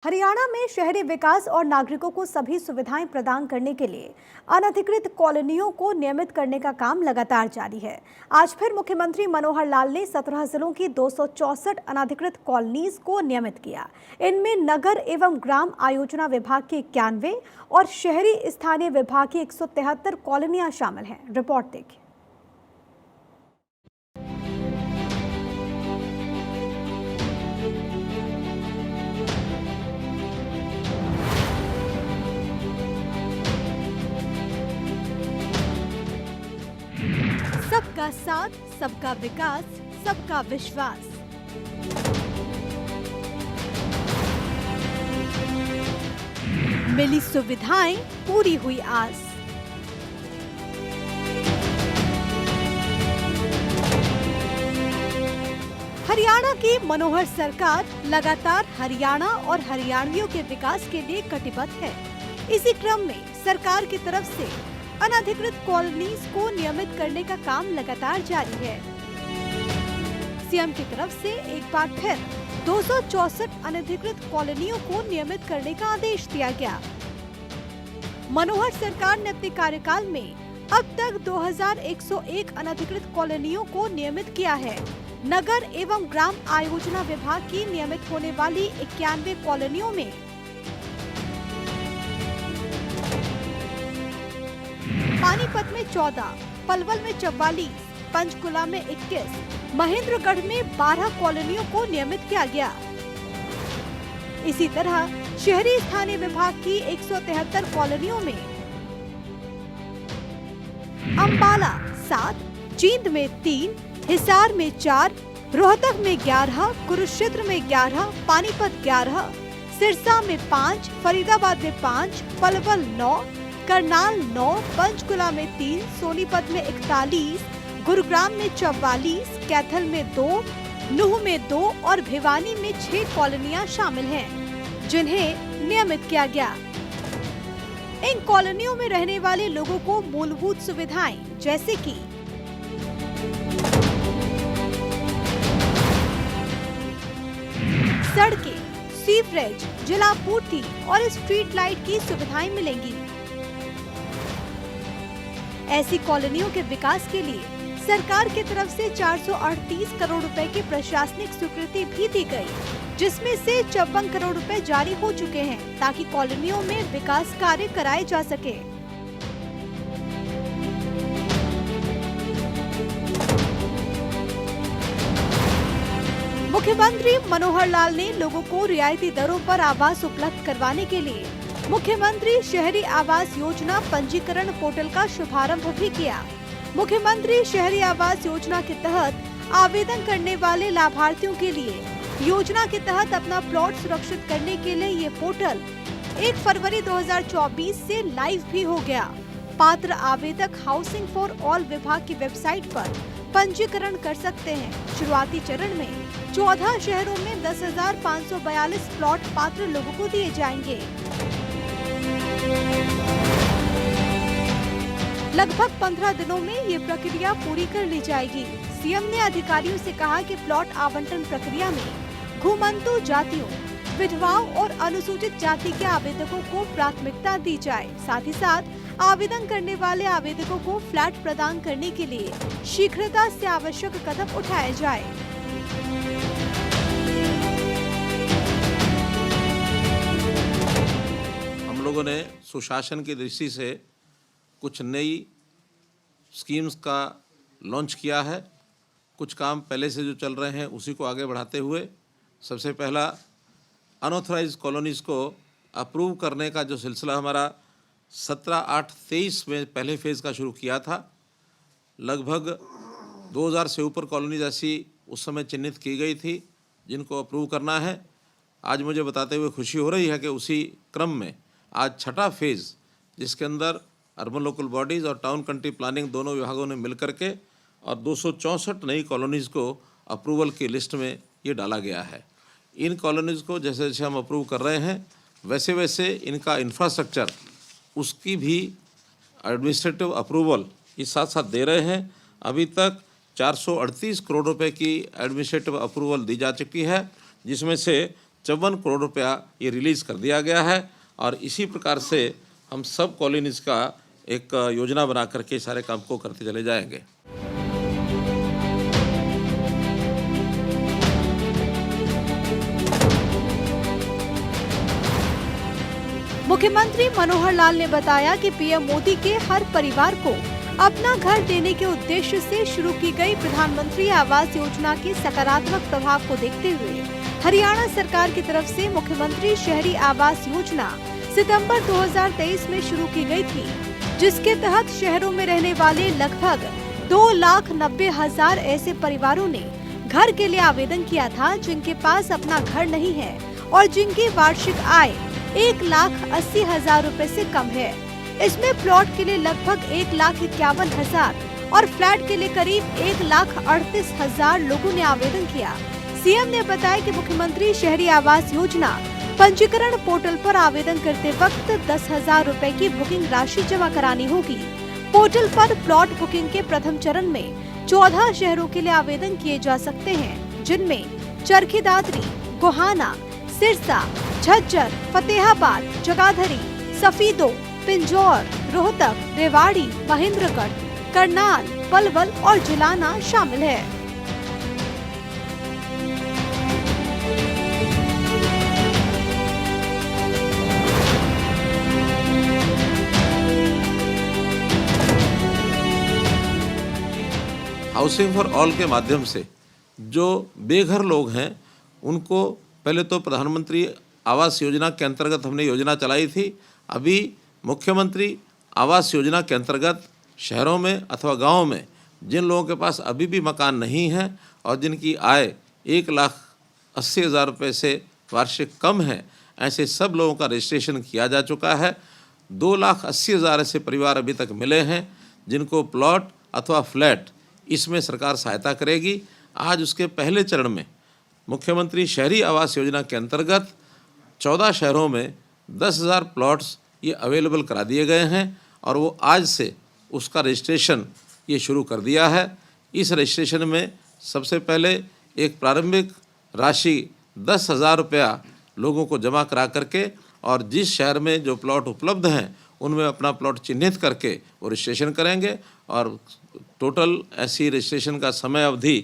हरियाणा में शहरी विकास और नागरिकों को सभी सुविधाएं प्रदान करने के लिए अनधिकृत कॉलोनियों को नियमित करने का काम लगातार जारी है। आज फिर मुख्यमंत्री मनोहर लाल ने 17 जिलों की 264 अनधिकृत कॉलोनीज को नियमित किया। इनमें नगर एवं ग्राम आयोजना विभाग के 91 और शहरी स्थानीय विभाग की 173 कॉलोनियां शामिल हैं। रिपोर्ट देखिए। सबका साथ, सबका विकास, सबका विश्वास। मिली सुविधाएं, पूरी हुई आस। हरियाणा की मनोहर सरकार लगातार हरियाणा और हरियाणवियों के विकास के लिए कटिबद्ध है। इसी क्रम में सरकार की तरफ से अनधिकृत कॉलोनीज को नियमित करने का काम लगातार जारी है। सीएम की तरफ से एक बार फिर 264 अनधिकृत कॉलोनियों को नियमित करने का आदेश दिया गया। मनोहर सरकार ने अपने कार्यकाल में अब तक 2101 अनधिकृत कॉलोनियों को नियमित किया है। नगर एवं ग्राम आयोजना विभाग की नियमित होने वाली 91 कॉलोनियों में पानीपत में 14, पलवल में 44, पंचकुला में 21, महेंद्रगढ़ में 12 कॉलोनियों को नियमित किया गया। इसी तरह शहरी स्थानीय विभाग की 173 कॉलोनियों में अंबाला 7, जींद में 3, हिसार में 4, रोहतक में 11, कुरुक्षेत्र में 11, पानीपत 11, सिरसा में 5, फरीदाबाद में 5, पलवल 9, करनाल 9, पंचकुला में 3, सोनीपत में 41, गुरुग्राम में 44, कैथल में 2, नूह में 2 और भिवानी में 6 कॉलोनियां शामिल हैं, जिन्हें नियमित किया गया। इन कॉलोनियों में रहने वाले लोगों को मूलभूत सुविधाएं जैसे कि सड़कें, सीवरेज, जलापूर्ति और स्ट्रीट लाइट की सुविधाएं मिलेंगी। ऐसी कॉलोनियों के विकास के लिए सरकार की तरफ से 438 करोड़ रुपए की प्रशासनिक स्वीकृति भी दी गई, जिसमें से 54 करोड़ रुपए जारी हो चुके हैं ताकि कॉलोनियों में विकास कार्य कराए जा सके। मुख्यमंत्री मनोहर लाल ने लोगों को रियायती दरों पर आवास उपलब्ध करवाने के लिए मुख्यमंत्री शहरी आवास योजना पंजीकरण पोर्टल का शुभारंभ भी किया। मुख्यमंत्री शहरी आवास योजना के तहत आवेदन करने वाले लाभार्थियों के लिए योजना के तहत अपना प्लॉट सुरक्षित करने के लिए ये पोर्टल 1 फरवरी 2024 से लाइव भी हो गया। पात्र आवेदक हाउसिंग फॉर ऑल विभाग की वेबसाइट पर पंजीकरण कर सकते हैं। शुरुआती चरण में 14 शहरों में 10,542 प्लॉट पात्र लोगों को दिए जाएंगे। लगभग 15 दिनों में ये प्रक्रिया पूरी कर ली जाएगी। सीएम ने अधिकारियों से कहा कि प्लॉट आवंटन प्रक्रिया में घुमंतु जातियों, विधवाओं और अनुसूचित जाति के आवेदकों को प्राथमिकता दी जाए। साथ ही साथ आवेदन करने वाले आवेदकों को फ्लैट प्रदान करने के लिए शीघ्रता से आवश्यक कदम उठाए जाए। हम लोगों ने सुशासन की दृष्टि से कुछ नई स्कीम्स का लॉन्च किया है। कुछ काम पहले से जो चल रहे हैं उसी को आगे बढ़ाते हुए सबसे पहला अनऑथराइज्ड कॉलोनीज़ को अप्रूव करने का जो सिलसिला हमारा 17/8/23 में पहले फेज़ का शुरू किया था। लगभग 2000 से ऊपर कॉलोनीज ऐसी उस समय चिन्हित की गई थी जिनको अप्रूव करना है। आज मुझे बताते हुए खुशी हो रही है कि उसी क्रम में आज छठा फेज़, जिसके अंदर अर्बन लोकल बॉडीज़ और टाउन कंट्री प्लानिंग दोनों विभागों ने मिल करके और 264 नई कॉलोनीज़ को अप्रूवल की लिस्ट में ये डाला गया है। इन कॉलोनीज़ को जैसे जैसे हम अप्रूव कर रहे हैं वैसे वैसे इनका इंफ्रास्ट्रक्चर, उसकी भी एडमिनिस्ट्रेटिव अप्रूवल ये साथ साथ दे रहे हैं। अभी तक 438 करोड़ रुपए की एडमिनिस्ट्रेटिव अप्रूवल दी जा चुकी है, जिसमें से 54 करोड़ रुपया ये रिलीज़ कर दिया गया है। और इसी प्रकार से हम सब कॉलोनीज़ का एक योजना बना करके सारे काम को करते चले जाएंगे। मुख्यमंत्री मनोहर लाल ने बताया कि पीएम मोदी के हर परिवार को अपना घर देने के उद्देश्य से शुरू की गई प्रधानमंत्री आवास योजना के सकारात्मक प्रभाव को देखते हुए हरियाणा सरकार की तरफ से मुख्यमंत्री शहरी आवास योजना सितंबर 2023 में शुरू की गई थी, जिसके तहत शहरों में रहने वाले लगभग 2,90,000 ऐसे परिवारों ने घर के लिए आवेदन किया था जिनके पास अपना घर नहीं है और जिनकी वार्षिक आय 1,80,000 रुपए से कम है। इसमें प्लॉट के लिए लगभग 1,51,000 और फ्लैट के लिए करीब 1,38,000 लोगों ने आवेदन किया। सीएम ने बताया कि मुख्यमंत्री शहरी आवास योजना पंजीकरण पोर्टल पर आवेदन करते वक्त 10,000 रुपए की बुकिंग राशि जमा करानी होगी। पोर्टल पर प्लॉट बुकिंग के प्रथम चरण में 14 शहरों के लिए आवेदन किए जा सकते हैं, जिनमें चरखी दादरी, गोहाना, सिरसा, झज्जर, फतेहाबाद, जगाधरी, सफीदो, पिंजौर, रोहतक, रेवाड़ी, महेंद्रगढ़, करनाल, पलवल और जिलाना शामिल है। हाउसिंग फॉर ऑल के माध्यम से जो बेघर लोग हैं उनको पहले तो प्रधानमंत्री आवास योजना के अंतर्गत हमने योजना चलाई थी। अभी मुख्यमंत्री आवास योजना के अंतर्गत शहरों में अथवा गाँव में जिन लोगों के पास अभी भी मकान नहीं है और जिनकी आय 1,80,000 रुपये से वार्षिक कम है, ऐसे सब लोगों का रजिस्ट्रेशन किया जा चुका है। 2,80,000 ऐसे परिवार अभी तक मिले हैं जिनको प्लॉट अथवा फ्लैट इसमें सरकार सहायता करेगी। आज उसके पहले चरण में मुख्यमंत्री शहरी आवास योजना के अंतर्गत 14 शहरों में 10,000 प्लॉट्स ये अवेलेबल करा दिए गए हैं और वो आज से उसका रजिस्ट्रेशन ये शुरू कर दिया है। इस रजिस्ट्रेशन में सबसे पहले एक प्रारंभिक राशि 10,000 रुपया लोगों को जमा करा करके और जिस शहर में जो प्लॉट उपलब्ध हैं उनमें अपना प्लॉट चिन्हित करके वो रजिस्ट्रेशन करेंगे और टोटल ऐसी रजिस्ट्रेशन का समय अवधि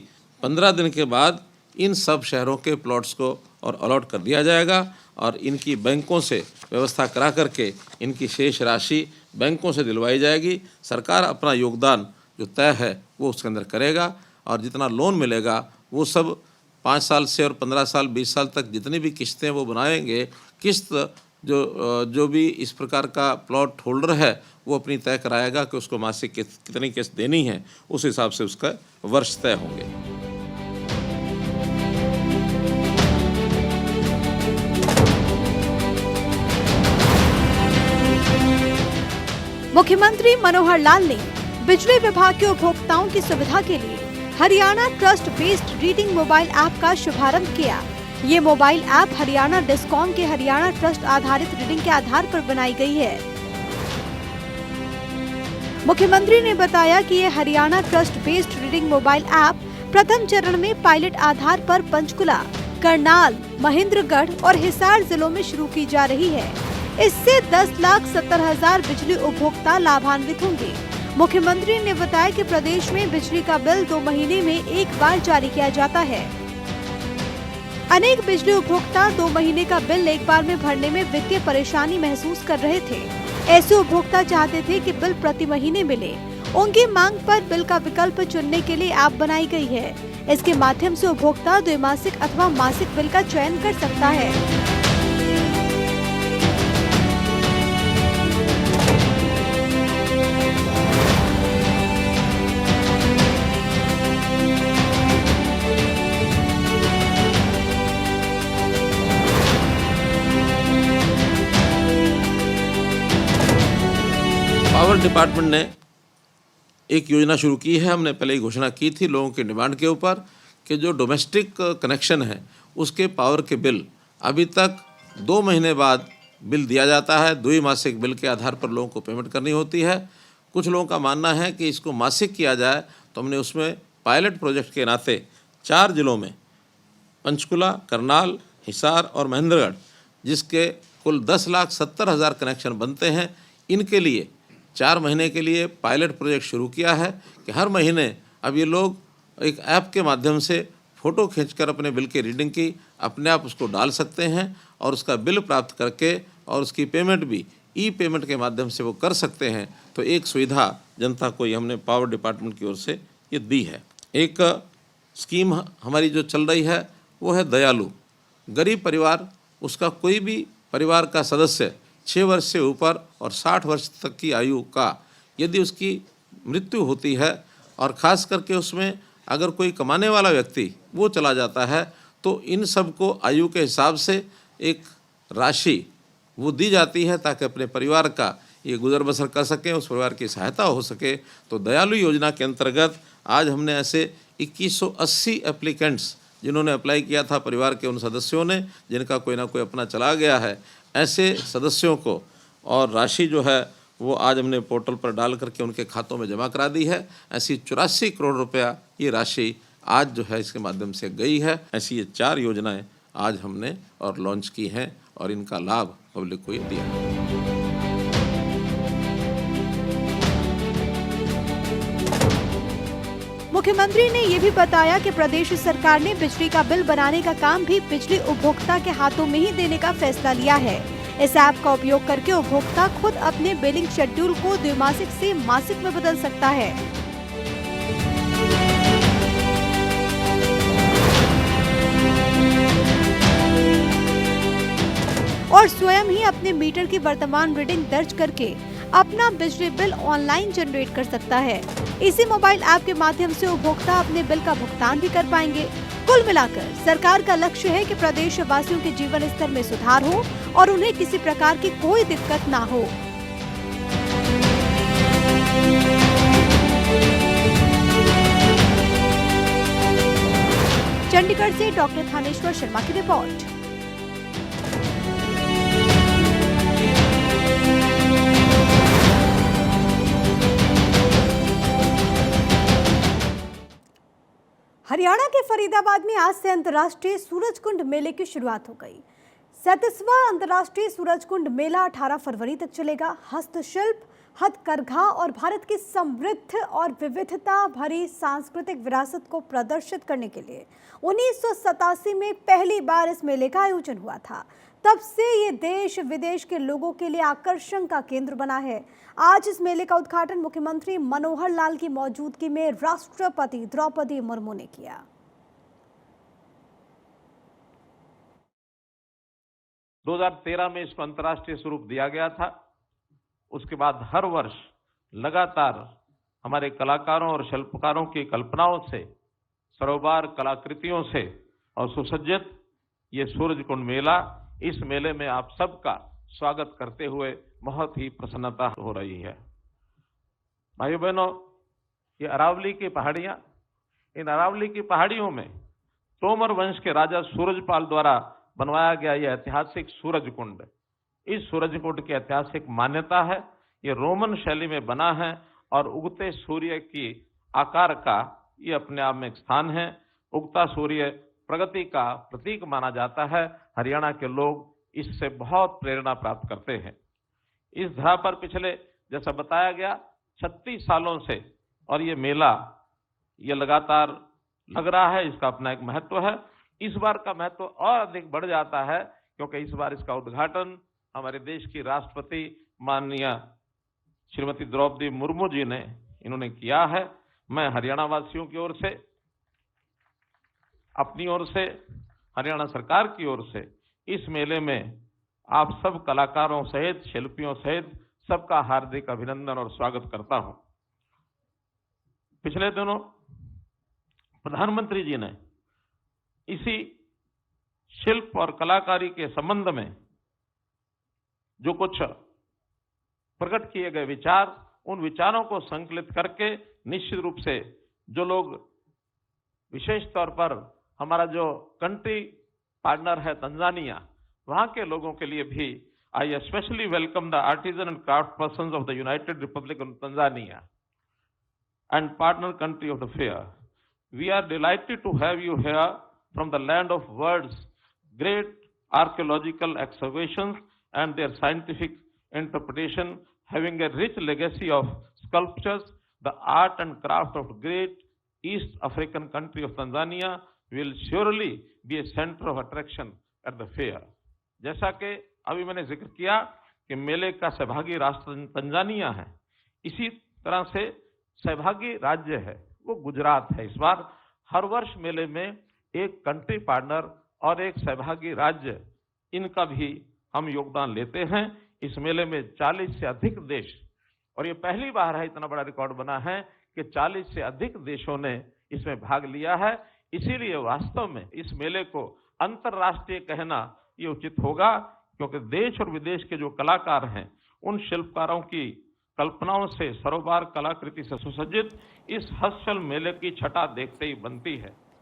15 दिन के बाद इन सब शहरों के प्लॉट्स को और अलॉट कर दिया जाएगा और इनकी बैंकों से व्यवस्था करा करके इनकी शेष राशि बैंकों से दिलवाई जाएगी। सरकार अपना योगदान जो तय है वो उसके अंदर करेगा और जितना लोन मिलेगा वो सब 5 साल से और 15 साल 20 साल तक जितनी भी किस्तें वो बनाएंगे, किस्त जो भी इस प्रकार का प्लॉट होल्डर है वो अपनी तय कराएगा कि उसको मासिक कितनी किस्त देनी है, उस हिसाब से उसका वर्ष तय होंगे। मुख्यमंत्री मनोहर लाल ने बिजली विभाग के उपभोक्ताओं की सुविधा के लिए Haryana trust based reading mobile app का शुभारंभ किया। ये मोबाइल ऐप हरियाणा डिस्कॉम के हरियाणा ट्रस्ट आधारित रीडिंग के आधार पर बनाई गई है। मुख्यमंत्री ने बताया कि ये Haryana trust based reading mobile app प्रथम चरण में पायलट आधार पर पंचकुला, करनाल, महेंद्रगढ़ और हिसार जिलों में शुरू की जा रही है। इससे 10,70,000 बिजली उपभोक्ता लाभान्वित होंगे। मुख्यमंत्री ने बताया कि प्रदेश में बिजली का बिल 2 महीने में एक बार जारी किया जाता है। अनेक बिजली उपभोक्ता 2 महीने का बिल एक बार में भरने में वित्तीय परेशानी महसूस कर रहे थे। ऐसे उपभोक्ता चाहते थे कि बिल प्रति महीने मिले। उनकी मांग पर बिल का विकल्प चुनने के लिए ऐप बनाई गई है। इसके माध्यम से उपभोक्ता द्विमासिक अथवा मासिक बिल का चयन कर सकता है। पावर डिपार्टमेंट ने एक योजना शुरू की है। हमने पहले ही घोषणा की थी लोगों की डिमांड के ऊपर कि जो डोमेस्टिक कनेक्शन है उसके पावर के बिल अभी तक 2 महीने बाद बिल दिया जाता है। द्विमासिक बिल के आधार पर लोगों को पेमेंट करनी होती है। कुछ लोगों का मानना है कि इसको मासिक किया जाए, तो हमने उसमें पायलट प्रोजेक्ट के नाते 4 जिलों में पंचकुला, करनाल, हिसार और महेंद्रगढ़, जिसके कुल 10,70,000 कनेक्शन बनते हैं, इनके लिए 4 महीने के लिए पायलट प्रोजेक्ट शुरू किया है कि हर महीने अब ये लोग एक ऐप के माध्यम से फ़ोटो खींचकर अपने बिल की रीडिंग की अपने आप उसको डाल सकते हैं और उसका बिल प्राप्त करके और उसकी पेमेंट भी ई पेमेंट के माध्यम से वो कर सकते हैं। तो एक सुविधा जनता को ये हमने पावर डिपार्टमेंट की ओर से ये दी है। एक स्कीम हमारी जो चल रही है वो है दयालु। गरीब परिवार, उसका कोई भी परिवार का सदस्य 6 वर्ष से ऊपर और 60 वर्ष तक की आयु का यदि उसकी मृत्यु होती है और ख़ास करके उसमें अगर कोई कमाने वाला व्यक्ति वो चला जाता है, तो इन सब को आयु के हिसाब से एक राशि वो दी जाती है ताकि अपने परिवार का ये गुजर बसर कर सकें, उस परिवार की सहायता हो सके। तो दयालु योजना के अंतर्गत आज हमने ऐसे 2180 एप्लीकेंट्स जिन्होंने अप्लाई किया था, परिवार के उन सदस्यों ने जिनका कोई ना कोई अपना चला गया है, ऐसे सदस्यों को और राशि जो है वो आज हमने पोर्टल पर डाल करके उनके खातों में जमा करा दी है। ऐसी 84 करोड़ रुपया ये राशि आज जो है इसके माध्यम से गई है। ऐसी ये 4 योजनाएं आज हमने और लॉन्च की हैं और इनका लाभ पब्लिक को ये दिया है। मुख्यमंत्री ने ये भी बताया कि प्रदेश सरकार ने बिजली का बिल बनाने का काम भी बिजली उपभोक्ता के हाथों में ही देने का फैसला लिया है। इस ऐप का उपयोग करके उपभोक्ता खुद अपने बिलिंग शेड्यूल को द्विमासिक से मासिक में बदल सकता है। और स्वयं ही अपने मीटर की वर्तमान रीडिंग दर्ज करके अपना बिजली बिल ऑनलाइन जनरेट कर सकता है। इसी मोबाइल ऐप के माध्यम से उपभोक्ता अपने बिल का भुगतान भी कर पाएंगे। कुल मिलाकर सरकार का लक्ष्य है कि प्रदेश वासियों के जीवन स्तर में सुधार हो और उन्हें किसी प्रकार की कोई दिक्कत ना हो। चंडीगढ़ से डॉक्टर थानेश्वर शर्मा की रिपोर्ट। हरियाणा के फरीदाबाद में आज से अंतर्राष्ट्रीय सूरजकुंड मेले की शुरुआत हो गई। 37वां अंतर्राष्ट्रीय सूरजकुंड मेला 18 फरवरी तक चलेगा। हस्तशिल्प, हथकरघा और भारत की समृद्ध और विविधता भरी सांस्कृतिक विरासत को प्रदर्शित करने के लिए 1987 में पहली बार इस मेले का आयोजन हुआ था। तब से ये देश विदेश के लोगों के लिए आकर्षण का केंद्र बना है। आज इस मेले का उद्घाटन मुख्यमंत्री मनोहर लाल की मौजूदगी में राष्ट्रपति द्रौपदी मुर्मू ने किया। – 2013 में इसको अंतर्राष्ट्रीय स्वरूप दिया गया था। उसके बाद हर वर्ष लगातार हमारे कलाकारों और शिल्पकारों की कल्पनाओं से, सरोवर कलाकृतियों से और सुसज्जित ये सूरजकुंड मेला, इस मेले में आप सबका स्वागत करते हुए बहुत ही प्रसन्नता हो रही है। भाइयों बहनों, ये अरावली की पहाड़ियां, इन अरावली की पहाड़ियों में तोमर वंश के राजा सूरजपाल द्वारा बनवाया गया यह ऐतिहासिक सूरजकुंड, इस सूरजकुंड की ऐतिहासिक मान्यता है। ये रोमन शैली में बना है और उगते सूर्य की आकार का ये अपने आप में एक स्थान है। उगता सूर्य प्रगति का प्रतीक माना जाता है। हरियाणा के लोग इससे बहुत प्रेरणा प्राप्त करते हैं। इस धरा पर पिछले, जैसा बताया गया, 36 सालों से और ये मेला ये लगातार लग रहा है। इसका अपना एक महत्व है। इस बार का महत्व और अधिक बढ़ जाता है क्योंकि इस बार इसका उद्घाटन हमारे देश की राष्ट्रपति माननीय श्रीमती द्रौपदी मुर्मू जी ने इन्होंने किया है। मैं हरियाणा वासियों की ओर से, अपनी ओर से, हरियाणा सरकार की ओर से इस मेले में आप सब कलाकारों सहित, शिल्पियों सहित सबका हार्दिक अभिनंदन और स्वागत करता हूं। पिछले दिनों प्रधानमंत्री जी ने इसी शिल्प और कलाकारी के संबंध में जो कुछ प्रकट किए गए विचार, उन विचारों को संकलित करके निश्चित रूप से जो लोग, विशेष तौर पर हमारा जो कंट्री पार्टनर है तंजानिया, वहां के लोगों के लिए भी I specially welcome the artisan and craft persons of the United Republic of Tanzania and partner country of the fair. We are delighted to have you here from the land of words, great archaeological excavations and their scientific interpretation, having a rich legacy of sculptures, the art and craft of great East African country of Tanzania will surely be a center of attraction at the fair. जैसा कि अभी मैंने जिक्र किया कि मेले का सहभागी राष्ट्र तंजानिया है, इसी तरह से सहभागी राज्य है वो गुजरात है। इस बार हर वर्ष मेले में एक कंट्री पार्टनर और एक सहभागी राज्य, इनका भी हम योगदान लेते हैं। इस मेले में 40 से अधिक देश, और ये पहली बार है, इतना बड़ा रिकॉर्ड बना है कि 40 से अधिक देशों ने इसमें भाग लिया है। इसीलिए वास्तव में इस मेले को अंतर्राष्ट्रीय कहना ये उचित होगा, क्योंकि देश और विदेश के जो कलाकार हैं उन शिल्पकारों की कल्पनाओं से सरोवर कलाकृति से सुसज्जित इस हस्तशिल्प मेले की छटा देखते ही बनती है।